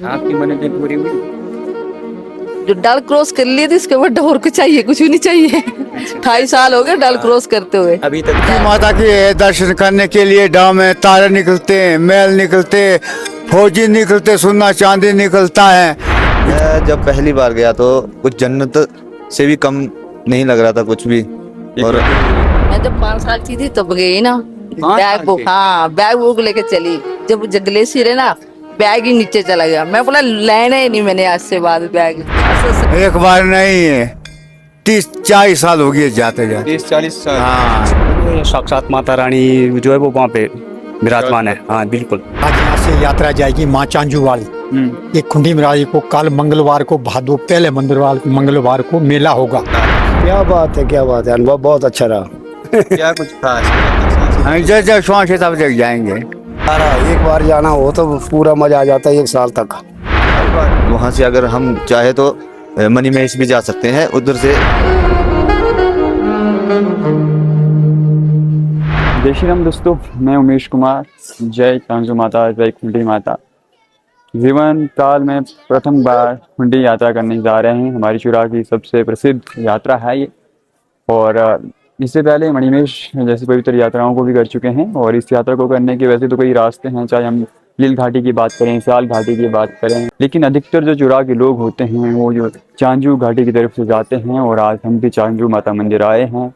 आपकी मन्नतें पूरी हुई? जो डल क्रॉस कर लिए थे इसके बाद और कुछ चाहिए, कुछ भी नहीं चाहिए। 2.5 साल हो गए डल क्रॉस करते हुए। अभी तक की माता के दर्शन करने के लिए गांव में तारे निकलते हैं, मैल निकलते, फौजी निकलते, सोना चांदी निकलता है। मैं जब पहली बार गया तो कुछ जन्नत से भी कम नहीं लग रहा था कुछ भी। और मैं जब 5 साल की थी तब गई ना, बैग बुक, हाँ बैग बुक लेके चली। जब ग्लेशियर है ना, बैग ही नीचे चला गया। मैं बोला लेना ही नहीं मैंने आज से बाद बैग। एक बार नहीं है, 30-40 साल हो गए जाते जाते। 30-40 साल। हाँ, साक्षात माता रानी जो है वो वहाँ पे विराजमान है। हाँ बिल्कुल। आज यहाँ से यात्रा जाएगी माँ चांजू वाली। ये खुंडी मरारी को कल मंगलवार को, भादो पहले मंगलवार को मेला होगा। क्या बात है, क्या बात है। अनुभव बहुत अच्छा रहा। क्या कुछ खास? हम जब जब शौक है तब तक जाएंगे। एक बार जाना हो तो पूरा मजा आ जाता है 1 साल तक। वहाँ से अगर हम चाहे तो मनी महेश भी जा सकते हैं उधर से। जय श्री राम दोस्तों, मैं उमेश कुमार। जय चांजू माता, जय खुंडी माता। जीवन काल में प्रथम बार खुंडी यात्रा करने जा रहे हैं। हमारी चुरा की सबसे प्रसिद्ध यात्रा है ये। और इससे पहले मणिमेश जैसी पवित्र यात्राओं को भी कर चुके हैं। और इस यात्रा को करने के वैसे तो कई रास्ते हैं, चाहे हम लील घाटी की बात करें, साल घाटी की बात करें, लेकिन अधिकतर जो चुरा के लोग होते हैं वो जो चांजू घाटी की तरफ से जाते हैं। और आज हम भी चांजू माता मंदिर आए हैं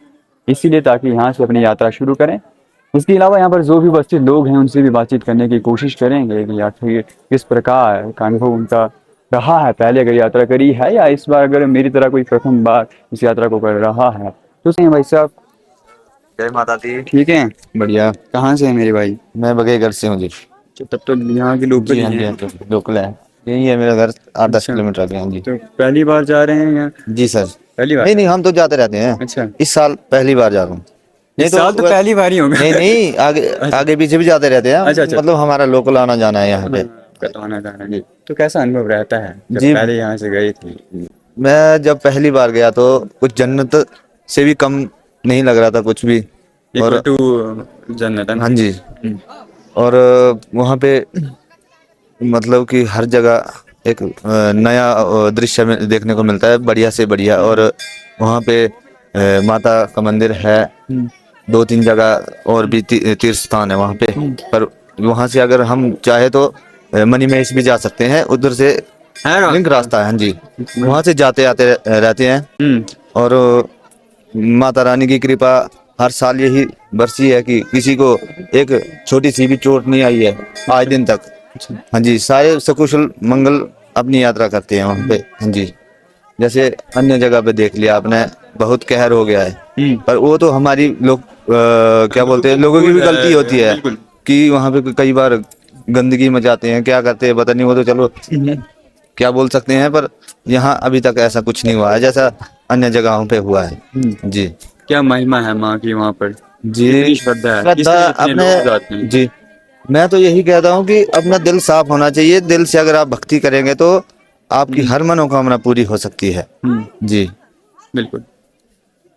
इसीलिए, ताकि यहाँ से अपनी यात्रा शुरू करें। इसके अलावा यहाँ पर जो भी उपस्थित लोग हैं उनसे भी बातचीत करने की कोशिश करेंगे कि आखिर किस प्रकार का अनुभव उनका रहा है, पहले अगर यात्रा करी है या इस बार अगर मेरी तरह कोई प्रथम बार इस यात्रा को कर रहा है। तो सही है भाई साहब। जय माता दी। ठीक है, बढ़िया। कहाँ से है मेरे भाई? मैं बघेलगढ़ से हूँ जी। तब तो यहाँ के लोग जी हाँ जी, हाँ जी, लोकल है। यही है मेरा घर, 8-10 किलोमीटर आगे। हाँ जी। तो पहली बार जा रहे हैं यहाँ? जी सर। पहली बार? नहीं नहीं, हम तो जाते रहते हैं। अच्छा, इस साल पहली बार जा रहा हूँ। इस साल तो पहली बार ही होगा। नहीं नहीं, आगे पीछे भी जाते रहते हैं। अच्छा, अच्छा। मतलब हमारा लोकल आना जाना है यहाँ पे। आना जाना जी। तो कैसा अनुभव रहता है जब जी। पहले यहाँ से गए थे? मैं जब पहली बार गया तो कुछ जन्नत से भी कम नहीं लग रहा था कुछ भी। और टू जन्नत है ना? हाँ जी। और वहाँ पे मतलब कि हर जगह एक नया दृश्य देखने को मिलता है, बढ़िया से बढ़िया। और वहाँ पे माता का मंदिर है, 2-3 जगह और भी तीर्थ स्थान है वहाँ पे। पर वहाँ से अगर हम चाहे तो मनी महेश भी जा सकते हैं उधर से, लिंक रास्ता है। हाँ जी, वहाँ से जाते आते रहते हैं। और माता रानी की कृपा हर साल यही बरसी है कि किसी को एक छोटी सी भी चोट नहीं आई है आज दिन तक। हाँ जी, सारे सकुशल मंगल अपनी यात्रा करते हैं वहाँ पे। हाँ जी, जैसे अन्य जगह पे देख लिया आपने, बहुत कहर हो गया है। पर वो तो हमारी लोग क्या बोलते हैं, लोगों की भी गलती होती है कि वहाँ पे कई बार गंदगी मचाते हैं, क्या करते हैं पता नहीं। वो तो चलो क्या बोल सकते हैं, पर यहाँ अभी तक ऐसा कुछ नहीं हुआ है जैसा अन्य जगहों पे हुआ है। जी। क्या महिमा है माँ की वहाँ पर? जी, श्रद्धा है, श्रद्धा इसलिए इतने लोग जाते अपने हैं। जी। मैं तो यही कहता हूँ कि अपना दिल साफ होना चाहिए। दिल से अगर आप भक्ति करेंगे तो आपकी हर मनोकामना पूरी हो सकती है। जी बिल्कुल।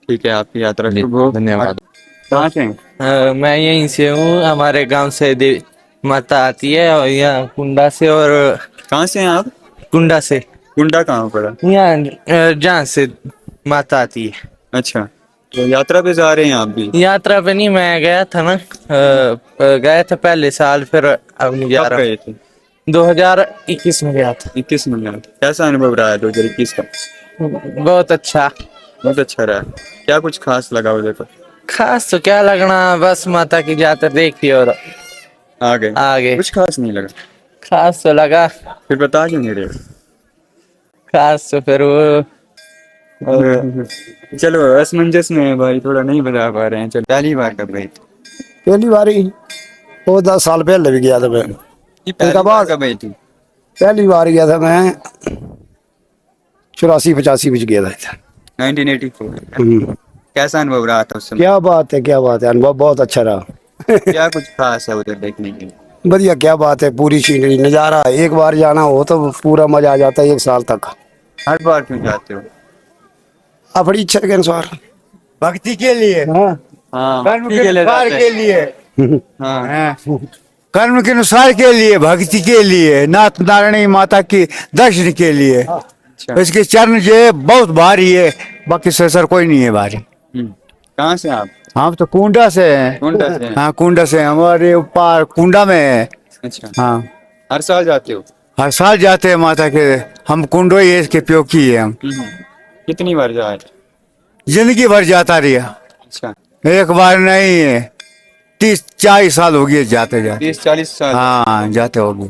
ठीक है, आपकी यात्रा जी, शुभ हो। धन्यवाद। कहाँ से हैं? मैं यहीं से हूँ। हमारे गांव से देवी माता आती है और यहाँ कुंडा से। और कहाँ से हैं आप? कुंडा से, कुंडा कहाँ पड़ा? यहाँ जहाँ से माता आती है। अच्छा, तो यात्रा पे जा रहे हैं आप भी? यात्रा पे नहीं, मैं गया था ना, गया था पहले साल, फिर अब नहीं जा कब रहा। गए थे? 2021 में गया था। 21 में गया था। कैसा अनुभव रहा है 2021 का? बहुत अच्छा। बहुत अच्छा रहा। क्या कुछ खास लगा उधर पर? खास तो क्या लगना, बस माता की यात्रा देखी और आगे आगे कुछ खास नहीं लगा? खास तो लगा। फिर बता क्यों नहीं रहे? खास तो फिर वो चलो, असमंजस में है भाई, थोड़ा नहीं बता पा रहे हैं। चलो, पहली बार कब गए थे? पहली बार ही वो 10 साल पहले भी गया था मैं। पहली बार कब गए थे? पहली बार गया था मैं 84-85 में गया था। 1984। कैसा अनुभव रहा था उस समय? क्या बात है, क्या बात है। अनुभव बहुत अच्छा रहा। क्या कुछ खास है उधर देखने के लिए? बढ़िया, क्या बात है। पूरी सीनरी नजारा, एक बार जाना हो तो पूरा मजा आ जाता है 1 साल तक। हर बार क्यों जाते हो? अपनी इच्छा के अनुसार। भक्ति के लिए, हाँ, हाँ, धर्म ठीक है, के ले प्रचार जाते के हैं। लिए। हाँ, हाँ। कर्म के अनुसार के लिए, भक्ति के लिए, नाथ नारायणी माता की दर्शन के लिए। अच्छा। इसके चरण जो है बहुत भारी है, बाकी सर कोई नहीं है भारी। कहाँ से आप? हम तो कुंडा से हैं। कुंडा से हैं? हाँ कुंडा से, हमारे ऊपर कुंडा में है। अच्छा, हाँ हर साल जाते हो? हर साल जाते हैं माता के, हम कुंडो ही है, इसके प्योकी है हम। कितनी बार जाए? जिंदगी भर जाता रहा, अच्छा, एक बार नहीं है, 30-40 साल हो गए जाते जाते। 30-40 साल। हाँ जाते हो गए।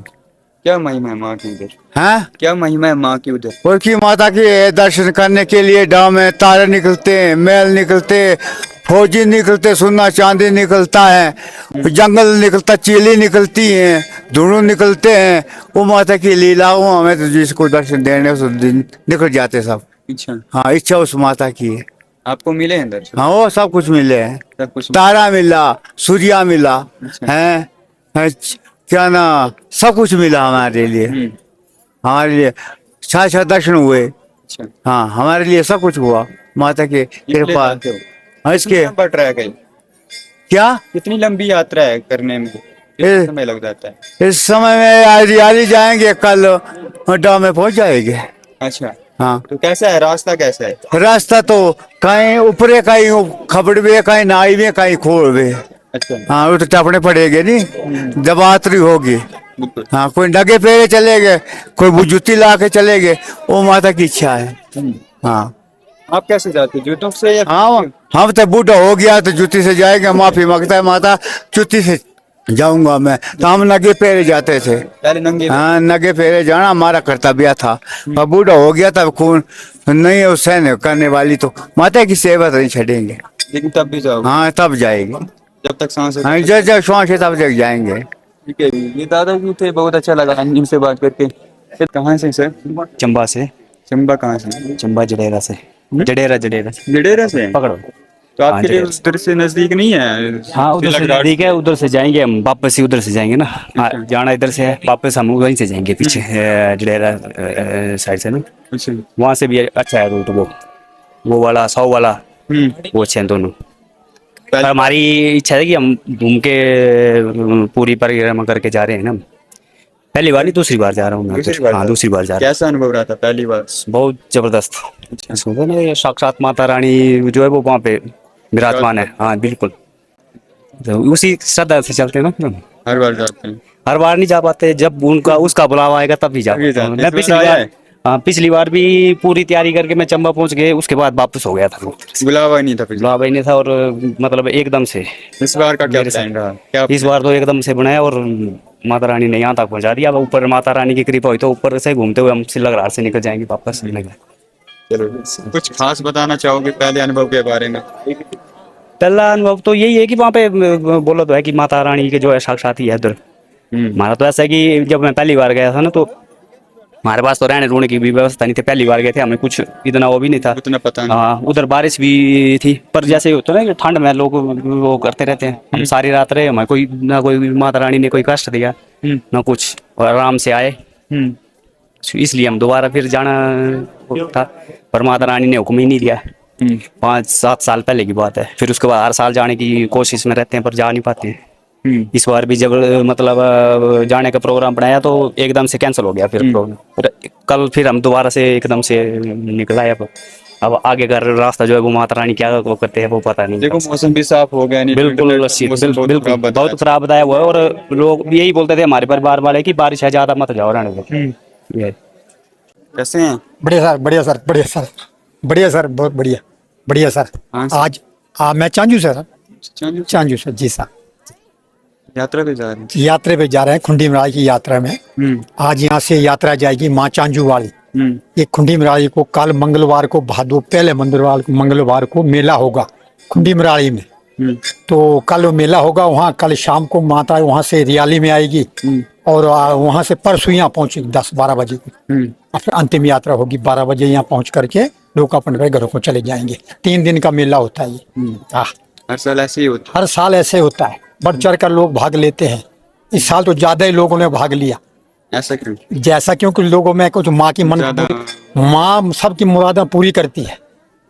क्या महिमा है माँ की उधर? हाँ क्या महिमा है माँ की उधर? उनकी माता के दर्शन करने के लिए गाँव में तारे निकलते हैं, मैल निकलते, फौजी निकलते, सोना चांदी निकलता है, जंगल निकलता, चीली निकलती हैं, धुनु निकलते हैं। वो माता की लीलाओं हमें तो जिसको दर्शन देने उस दिन निकल जाते सब। अच्छा, हाँ इच्छा उस माता की है। आपको मिले हैं दर्शन? हाँ वो सब कुछ मिले हैं, सब कुछ? तारा मिला, सूर्या मिला अच्छा। है, क्या ना, सब कुछ मिला हमारे लिए। हमारे लिए साक्षात दर्शन हुए। अच्छा, हाँ हमारे लिए सब कुछ हुआ माता के इसलिए कृपा। जाते हो? हाँ इसके बढ़ रहा है कहीं? क्या कितनी लंबी यात्रा है करने में? कितना समय लग जाता है? इस समय में हरियाली जाएंगे, कल डाव में पहुंच जाएंगे। अच्छा, हाँ तो कैसा है रास्ता, कैसा है? रास्ता तो कहीं ऊपरे, कहीं खबड़वे, कहीं नाईवे, कहीं खोड़वे। अच्छा, हाँ वो तो टपने पड़ेगे नहीं, जब यात्री होगी। बिल्कुल। हाँ कोई डगे पेरे चले गए, कोई जुत्ती ला के चले गए, वो माता की इच्छा है। हाँ आप कैसे जाते हो, जूतों से या? हाँ हम तो बूढ़ा हो गया तो जूती से जाएंगे, माफी मांगता है माता, जूती से जाऊंगा मैं, तो हम नगे पेरे जाते थे। पहले नंगे? हाँ नगे पेरे जाना हमारा कर्तव्य था। अब बूढ़ा हो गया तब खून नहीं है सहन करने वाली, तो माता की सेवा तो नहीं छड़ेंगे। लेकिन तब भी जाओ? हाँ तब जाएंगे, जब तक सांस है। हाँ जब जब श्वास है तब तक जाएंगे। ठीक है, ये दादाजी थे, बहुत अच्छा लगा इनसे बात करके। फिर कहाँ से सर? चंबा से। चंबा कहाँ से? चंबा जडेरा से। जडेरा जडेरा जडेरा से? पकड़ो। तो आपके लिए जडेरा। उधर से नजदीक नहीं है? हाँ उधर से तिलक नजदीक है, उधर से जाएंगे हम, वापस ही उधर से जाएंगे ना। हाँ जाना इधर से है, वापस हम वहीं से जाएंगे पीछे जडेरा साइड से ना। अच्छा। वहाँ से भी अच्छा है रूट, वो वाला 100 वाला, वो अच्छे हैं दोनों। पर हमारी इच्छा है कि हम घूम के पूरी परिक्रमा करके जा रहे हैं ना। पहली बार नहीं, दूसरी बार जा रहा हूँ मैं। हाँ दूसरी बार जा रहा हूँ। कैसा अनुभव रहा था पहली बार? बहुत जबरदस्त। सुनते ना, ये साक्षात माता रानी जो है वो वहाँ पे विराजमान है। हाँ बिल्कुल, तो उसी श्रद्धा से चलते हैं ना। हर बार जाते हैं? हर बार नहीं जा पाते, जब उनका उसका बुलावा आएगा तभी जाते हैं। मैं पिछली बार भी पूरी तैयारी करके मैं चंबा पहुंच गए, उसके बाद वापस हो गया था। बुलावा नहीं था? बुलावा ही नहीं था, और मतलब एकदम से। इस बार का क्या प्लान रहा? क्या इस बार तो एकदम से बनाया और माता रानी ने यहाँ तक पहुंचा दिया। अब ऊपर माता रानी की कृपा हुई तो ऊपर से घूमते हुए हम सिलगरार से निकल जाएंगे वापस। चलो, कुछ खास बताना चाहोगे पहले अनुभव के बारे में? पहला अनुभव तो यही है कि वहाँ पे बोला तो है कि माता रानी के जो है साक्षात ही है उधर। हमारा तो ऐसा है कि जब मैं पहली बार गया था ना, तो हमारे पास तो रहने रोने की भी व्यवस्था नहीं थी। पहली बार गए थे, हमें कुछ इतना वो भी नहीं था, उतना पता नहीं। हाँ उधर बारिश भी थी, पर जैसे होता है ना कि ठंड में लोग वो करते रहते हैं। हम सारी रात रहे, हमें कोई ना, कोई माता रानी ने कोई कष्ट दिया ना कुछ, और आराम से आए। इसलिए हम दोबारा फिर जाना था, पर माता रानी ने हुक्म ही नहीं दिया। 5-7 साल पहले की बात है। फिर उसके बाद हर साल जाने की कोशिश में रहते हैं, पर जा नहीं पाते हैं। इस बार भी जब मतलब जाने का प्रोग्राम बनाया तो एकदम से कैंसिल हो गया फिर प्रोग्राम। कल फिर हम दोबारा से एकदम से निकल आए। अब आगे का रास्ता जो है वो माता रानी क्या वो करते हैं वो पता नहीं। देखो मौसम भी साफ हो गया नहीं? बिल्कुल बहुत खराब बताया हुआ है, और लोग यही बोलते थे हमारे परिवार वाले की बारिश है, ज्यादा मत जाओ रहने दो। कैसे हैं? बढ़िया सर, बढ़िया सर, बढ़िया सर, बढ़िया सर, बहुत बढ़िया, बढ़िया सर। आज मैं चांजू सर, चांजू सर जी सर। यात्रा पे जा रहे हैं? यात्रा पे जा रहे हैं, खुंडी महाराज की यात्रा में। आज यहाँ से यात्रा जाएगी माँ चांजू वाली। ये खुंडी महाराज को कल मंगलवार को, भादो पहले मंगलवार को मेला होगा खुंडी महाराज में। तो कल मेला होगा वहाँ, कल शाम को माता वहाँ से रियाली में आएगी, और वहाँ से परसों यहाँ पहुँचेगी 10-12 बजे। फिर अंतिम यात्रा होगी 12 बजे, यहाँ पहुँच करके लोग अपने घरों को चले जाएंगे। 3 दिन का मेला होता है ये। हर साल ऐसे ही होता है? हर साल ऐसे होता है, बढ़ चढ़ कर लोग भाग लेते हैं। इस साल तो ज्यादा ही लोगों ने भाग लिया। ऐसा क्यों? जैसा क्योंकि लोगों में कुछ माँ की माँ सबकी मुरादें पूरी करती है।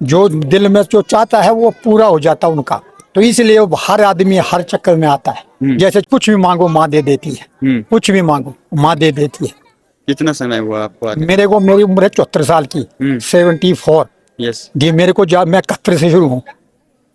जो दिल में जो चाहता है वो पूरा हो जाता है उनका। तो इसलिए वो हर आदमी हर चक्कर में आता है। जैसे कुछ भी मांगो माँ दे देती है, कुछ भी मांगो माँ दे देती है। कितना समय हुआ आपको आते? मेरी उम्र है 74 साल की, 74। यस। जी मेरे को जब मैं 71 से शुरू हूँ,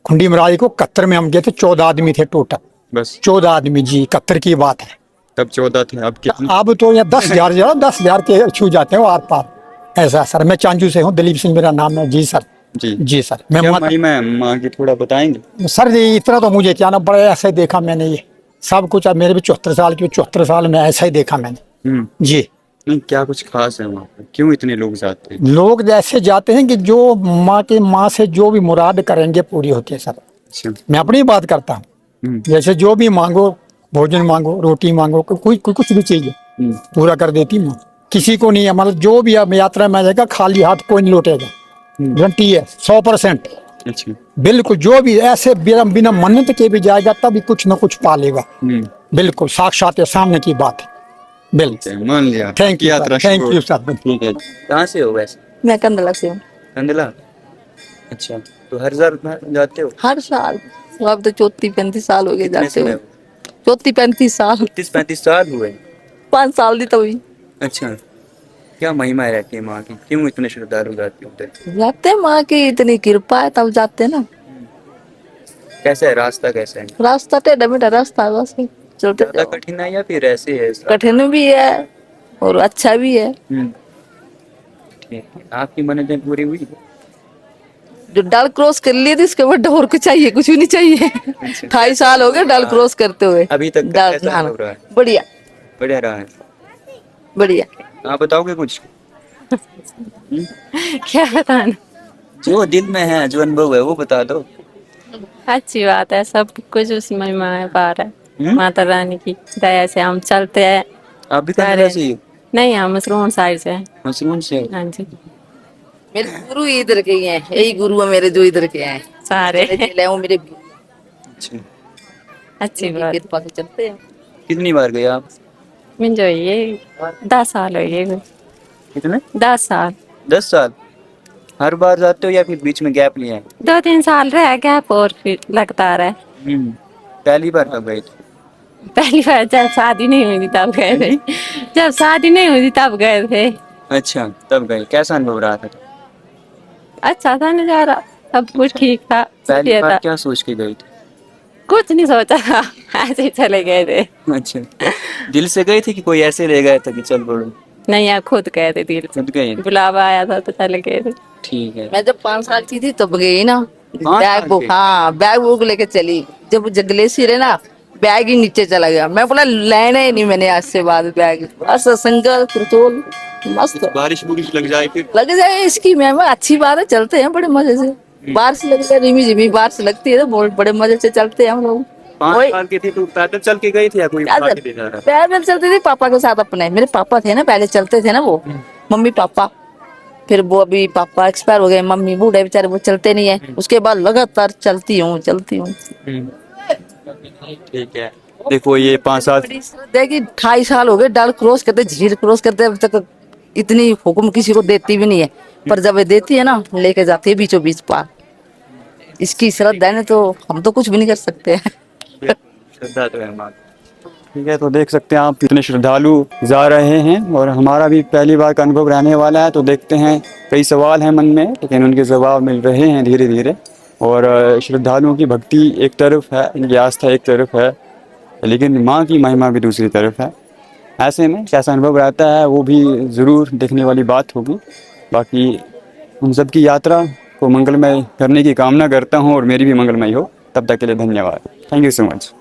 खुंडी मराली को 71 में हम गए थे, 14 आदमी थे टोटल, बस 14 आदमी जी, 71 की बात है। तब 14 थे, अब कितने? अब तो यहाँ 10,000 10,000 के छू जाते हैं आर पार। ऐसा सर, मैं चांजू से हूँ, दिलीप सिंह मेरा नाम है। जी सर। जी जी सर। मैं क्या महिमा है माँ की, थोड़ा बताएंगे? सर जी इतना तो मुझे क्या ना, बड़े ऐसे देखा मैंने ये सब कुछ। अब मेरे भी 74 साल की, 74 साल में ऐसा ही देखा मैंने। जी नहीं, क्या कुछ खास है वहाँ पे, क्यों इतने लोग जाते हैं? लोग जैसे जाते हैं कि जो माँ से जो भी मुराद करेंगे पूरी होती है सर। अच्छा। मैं अपनी बात करता हूँ, जैसे जो भी मांगो, भोजन मांगो, रोटी मांगो, कुछ भी चाहिए पूरा कर देती माँ। किसी को नहीं है, मतलब जो भी अब यात्रा में जाएगा खाली हाथ कोई नहीं लौटेगा, गारंटी है 100%। अच्छा। बिल्कुल, जो भी ऐसे बिना मन्नत के भी जाएगा तभी कुछ न कुछ पा लेगा। बिल्कुल साक्षात सामने की बात है। बिल्कुल मान लिया। थैंक यू, यात्रा थैंक शुरू। You sir. ठीक है। कहाँ से हो वैसे? मैं कंदला से हूँ। कंदला। अच्छा, तो हर साल जाते हो? हर साल। अब तो 34-35 साल हो गए कितने जाते समय हुए। 34-35 साल। 30-35 साल हुए? 5 साल दी तभी। अच्छा, क्या महिमा रहती है माँ की, क्यों इतने श्रद्धालु जाते होते हैं? जाते हैं, माँ की इतनी कृपा है तब जाते हैं ना। कैसा है रास्ता, कैसा है? रास्ता टेढ़ा मेढ़ा रास्ता है, बस चलते ज्यादा जाओ। कठिन है या फिर ऐसे है? कठिन भी है और अच्छा भी है। ठीक है। आपकी मन्नतें पूरी हुई? जो डल क्रॉस कर लिए थे इसके बाद और कुछ चाहिए, कुछ भी नहीं चाहिए। 28 साल हो गए डल क्रॉस करते हुए। अभी तक डल कैसा हाँ, हो रहा है? बढ़िया बढ़िया रहा है। बढ़िया। आप बताओगे कुछ? क्या बताना। जो दिल में है, जो अनुभव है वो बता दो। अच्छी बात है, सब कुछ उसी महिमा है पार है। माता रानी की दया से हम चलते हैं। आप भी कंदला से ही हो? नहीं, हम मसरूम साइड से हैं। मसरूम से हो? हाँ जी। मेरे गुरु ही इधर के ही हैं, यही गुरु है मेरे जो इधर के हैं सारे चले वो मेरे अच्छा। अच्छी बात। कृपा से चलते हैं। कितनी बार गए आप? मिल ये 10 साल हो गए। कितने? 10 साल। 10 साल? हर बार जाते हो या फिर बीच में गैप लिया है? 2-3 साल रह गैप और फिर लगता रहा। पहली बार कब गए थे? पहली बार जब शादी नहीं हुई थी तब गए थे। जब शादी नहीं हुई थी तब गए थे। अच्छा, तब गए। कैसा अनुभव रहा था? अच्छा था नजारा, सब कुछ ठीक था। पहली बढ़िया बार था। क्या सोच के गए थे? कुछ नहीं सोचा था, ऐसे ही चले गए थे। अच्छा, दिल से गए थे कि कोई ऐसे ले गए थे कि चल बोलो? नहीं, आप खुद गए थे दिल से। खुद गए थे? बुलावा आया था तो चले गए थे। ठीक है। मैं जब 5 साल की थी तब गई ना। 5 साल बैग के? हाँ बैग वूग लेके चली। जब ग्लेशियर है ना, बैग ही नीचे चला गया। मैं बोला लेना ही नहीं मैंने आज से बाद बैग। बस संगल त्रिशूल मस्त। बारिश बुरिश लग जाए फिर? लग जाए इसकी मैं अच्छी बात है, चलते हैं बड़े मजे से। बारिश लग जाए, रिमी झिमी बारिश लगती है तो बहुत बड़े मजे से चलते हैं हम लोग। 5 साल की थी तो पैदल चल के गई थी या कोई उठा के ले जा रहा? पैदल चलते थे पापा के साथ अपने। मेरे पापा थे ना पहले चलते थे ना वो, मम्मी पापा। फिर वो अभी पापा एक्सपायर हो गए, मम्मी बूढ़े बेचारे वो चलते नहीं है। उसके बाद लगातार चलती हूँ। ठीक है। देखो ये 5 साल देखिए 28 साल हो गए डल क्रॉस करते, झील क्रॉस करते। अब तक इतनी हुक्म किसी को देती भी नहीं है, पर जब ये देती है ना लेके जाती है बीचों बीच पार। इसकी श्रद्धा है ना तो हम तो कुछ भी नहीं कर सकते हैं। श्रद्धा तो है माँ। ठीक है, तो देख सकते हैं आप कितने श्रद्धालु जा रहे हैं और हमारा भी पहली बार का अनुभव रहने वाला है। तो देखते हैं, कई सवाल हैं मन में लेकिन उनके जवाब मिल रहे हैं धीरे धीरे। और श्रद्धालुओं की भक्ति एक तरफ है, इनकी आस्था एक तरफ है, लेकिन माँ की महिमा भी दूसरी तरफ है। ऐसे में कैसा अनुभव रहता है वो भी ज़रूर देखने वाली बात होगी। बाकी उन सब की यात्रा को मंगलमय करने की कामना करता हूँ और मेरी भी मंगलमय हो। तब तक के लिए धन्यवाद। Thank you so much.